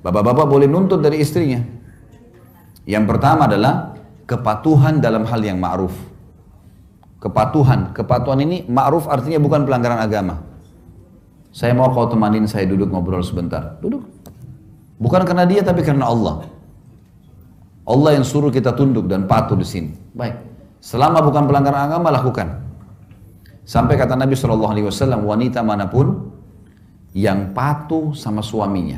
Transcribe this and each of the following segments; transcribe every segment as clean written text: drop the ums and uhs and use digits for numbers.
Bapak-bapak boleh nuntut dari istrinya. Yang pertama adalah kepatuhan dalam hal yang ma'ruf. Kepatuhan ini ma'ruf artinya bukan pelanggaran agama. Saya mau kau temanin saya duduk ngobrol sebentar. Duduk. Bukan karena dia tapi karena Allah. Allah yang suruh kita tunduk dan patuh di sini. Baik. Selama bukan pelanggaran agama lakukan. Sampai kata Nabi SAW, wanita manapun yang patuh sama suaminya,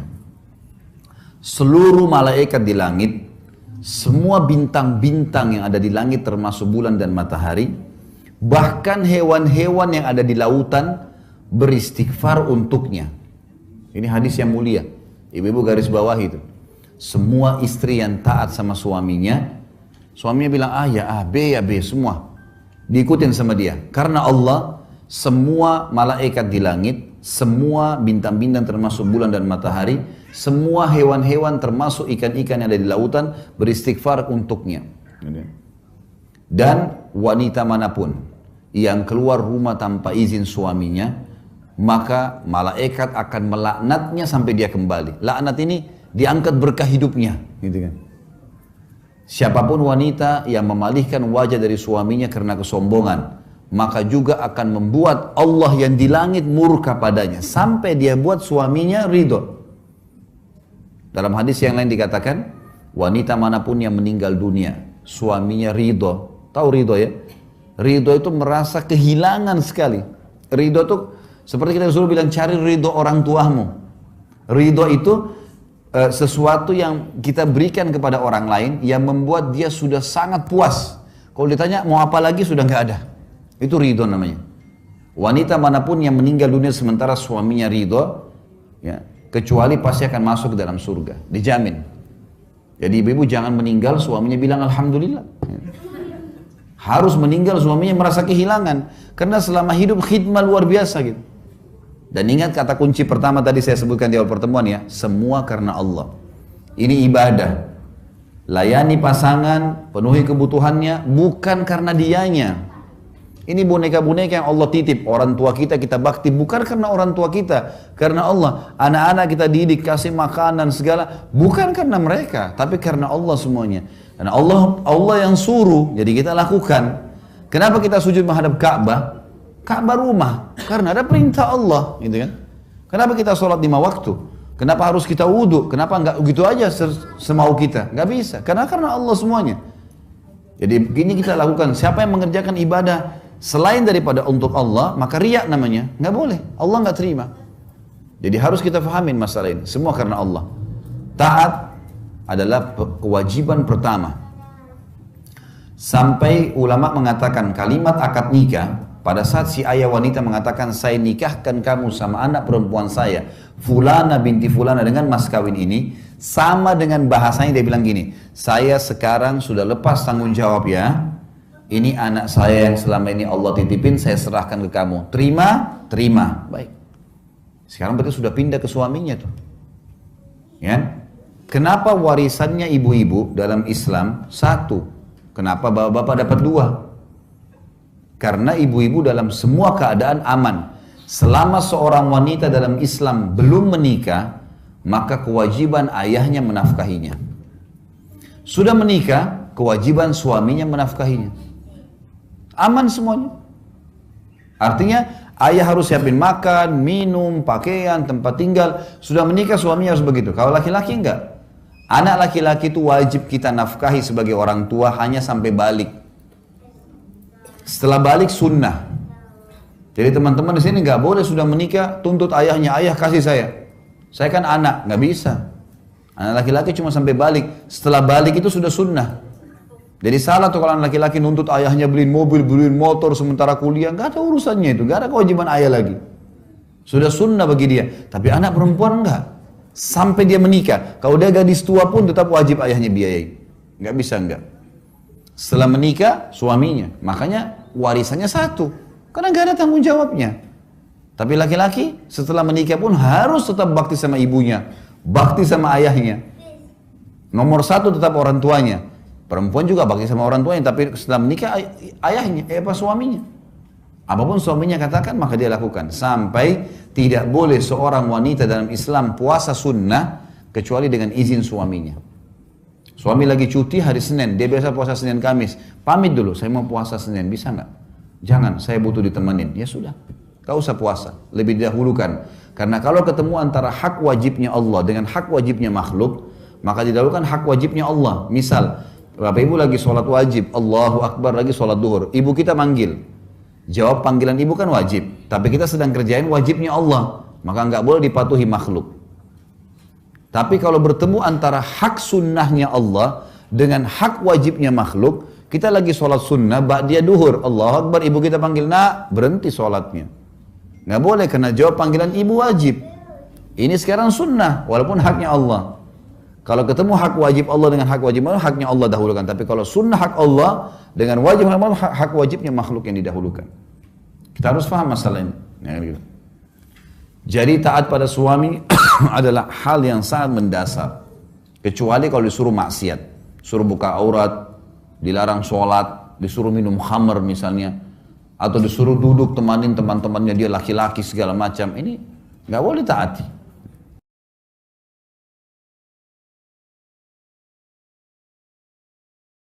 seluruh malaikat di langit, semua bintang-bintang yang ada di langit termasuk bulan dan matahari, bahkan hewan-hewan yang ada di lautan beristighfar untuknya. Ini hadis yang mulia. Ibu-ibu garis bawah itu. Semua istri yang taat sama suaminya bilang A ya A, B ya B, semua diikutin sama dia. Karena Allah, semua malaikat di langit, semua bintang-bintang termasuk bulan dan matahari, semua hewan-hewan termasuk ikan-ikan yang ada di lautan beristighfar untuknya. Dan wanita manapun yang keluar rumah tanpa izin suaminya, maka malaikat akan melaknatnya sampai dia kembali. Laknat ini diangkat berkah hidupnya, gitu kan. Siapapun wanita yang memalihkan wajah dari suaminya karena kesombongan, maka juga akan membuat Allah yang di langit murka padanya sampai dia buat suaminya ridho. Dalam hadis yang lain dikatakan, wanita manapun yang meninggal dunia, suaminya ridho. Tahu ridho ya? Ridho itu merasa kehilangan sekali. Ridho itu seperti kita disuruh bilang, cari ridho orang tuamu. Ridho itu sesuatu yang kita berikan kepada orang lain yang membuat dia sudah sangat puas. Kalau ditanya mau apa lagi sudah nggak ada. Itu ridho namanya. Wanita manapun yang meninggal dunia sementara suaminya ridho, ya, kecuali pasti akan masuk ke dalam surga, dijamin. Jadi ibu-ibu jangan meninggal suaminya bilang alhamdulillah. Harus meninggal suaminya merasa kehilangan, karena selama hidup khidmah luar biasa gitu. Dan ingat kata kunci pertama tadi saya sebutkan di awal pertemuan ya, semua karena Allah. Ini ibadah. Layani pasangan, penuhi kebutuhannya, bukan karena dianya. Ini boneka-boneka yang Allah titip. Orang tua kita bakti, bukan karena orang tua kita, karena Allah. Anak-anak kita didik, kasih makanan segala, bukan karena mereka, tapi karena Allah semuanya. Karena Allah yang suruh, jadi kita lakukan. Kenapa kita sujud menghadap Ka'bah? Ka'bah rumah, karena ada perintah Allah, gitu kan? Kenapa kita sholat 5 waktu? Kenapa harus kita wudhu? Kenapa nggak gitu aja semau kita? Nggak bisa, karena Allah semuanya. Jadi begini kita lakukan. Siapa yang mengerjakan ibadah selain daripada untuk Allah, maka riya namanya, nggak boleh. Allah nggak terima. Jadi harus kita fahamin masalah ini. Semua karena Allah. Taat adalah kewajiban pertama. Sampai ulama mengatakan kalimat akad nikah. Pada saat si ayah wanita mengatakan, saya nikahkan kamu sama anak perempuan saya, Fulana binti Fulana, dengan mas kawin ini, sama dengan bahasanya dia bilang gini, saya sekarang sudah lepas tanggung jawab ya, ini anak saya yang selama ini Allah titipin, saya serahkan ke kamu, terima, terima, baik. Sekarang berarti sudah pindah ke suaminya tuh. Ya? Kenapa warisannya ibu-ibu dalam Islam satu? Kenapa bapak-bapak dapat dua? Karena ibu-ibu dalam semua keadaan aman. Selama seorang wanita dalam Islam belum menikah, maka kewajiban ayahnya menafkahinya. Sudah menikah, kewajiban suaminya menafkahinya. Aman semuanya. Artinya ayah harus siapin makan, minum, pakaian, tempat tinggal. Sudah menikah suaminya harus begitu. Kalau laki-laki enggak. Anak laki-laki itu wajib kita nafkahi sebagai orang tua hanya sampai balik. Setelah balik sunnah. Jadi teman-teman di sini nggak boleh sudah menikah tuntut ayahnya, ayah kasih saya. Saya kan anak, nggak bisa. Anak laki-laki cuma sampai balik. Setelah balik itu sudah sunnah. Jadi salah tuh kalau anak laki-laki nuntut ayahnya beliin mobil, beliin motor sementara kuliah, nggak ada urusannya itu, nggak ada kewajiban ayah lagi. Sudah sunnah bagi dia. Tapi anak perempuan nggak. Sampai dia menikah. Kalau dia gadis tua pun tetap wajib ayahnya biayai. Nggak bisa nggak. Setelah menikah suaminya, makanya warisannya satu, karena gak ada tanggung jawabnya. Tapi laki-laki setelah menikah pun harus tetap bakti sama ibunya, bakti sama ayahnya. Nomor satu tetap orang tuanya. Perempuan juga bakti sama orang tuanya, tapi setelah menikah ayahnya, suaminya. Apapun suaminya katakan maka dia lakukan. Sampai tidak boleh seorang wanita dalam Islam puasa sunnah kecuali dengan izin suaminya. Suami lagi cuti hari Senin, dia biasa puasa Senin Kamis. Pamit dulu, saya mau puasa Senin, bisa nggak? Jangan, saya butuh ditemenin. Ya sudah, gak usah puasa, lebih didahulukan. Karena kalau ketemu antara hak wajibnya Allah dengan hak wajibnya makhluk, maka didahulukan hak wajibnya Allah. Misal, Bapak Ibu lagi sholat wajib, Allahu Akbar lagi sholat duhur. Ibu kita manggil, jawab panggilan ibu kan wajib. Tapi kita sedang kerjain wajibnya Allah, maka nggak boleh dipatuhi makhluk. Tapi kalau bertemu antara hak sunnahnya Allah dengan hak wajibnya makhluk, kita lagi sholat sunnah, ba'diyah duhur, Allahu Akbar, ibu kita panggil, nak, berhenti sholatnya. Nggak boleh, karena jawab panggilan ibu wajib. Ini sekarang sunnah, walaupun haknya Allah. Kalau ketemu hak wajib Allah dengan hak wajib Allah, haknya Allah dahulukan. Tapi kalau sunnah hak Allah dengan wajib Allah, hak wajibnya makhluk yang didahulukan. Kita harus paham masalah ini. Ya, gitu. Jadi taat pada suami adalah hal yang sangat mendasar. Kecuali kalau disuruh maksiat, suruh buka aurat, dilarang sholat, disuruh minum khamr misalnya, atau disuruh duduk temanin teman-temannya dia laki-laki segala macam, ini nggak boleh taati.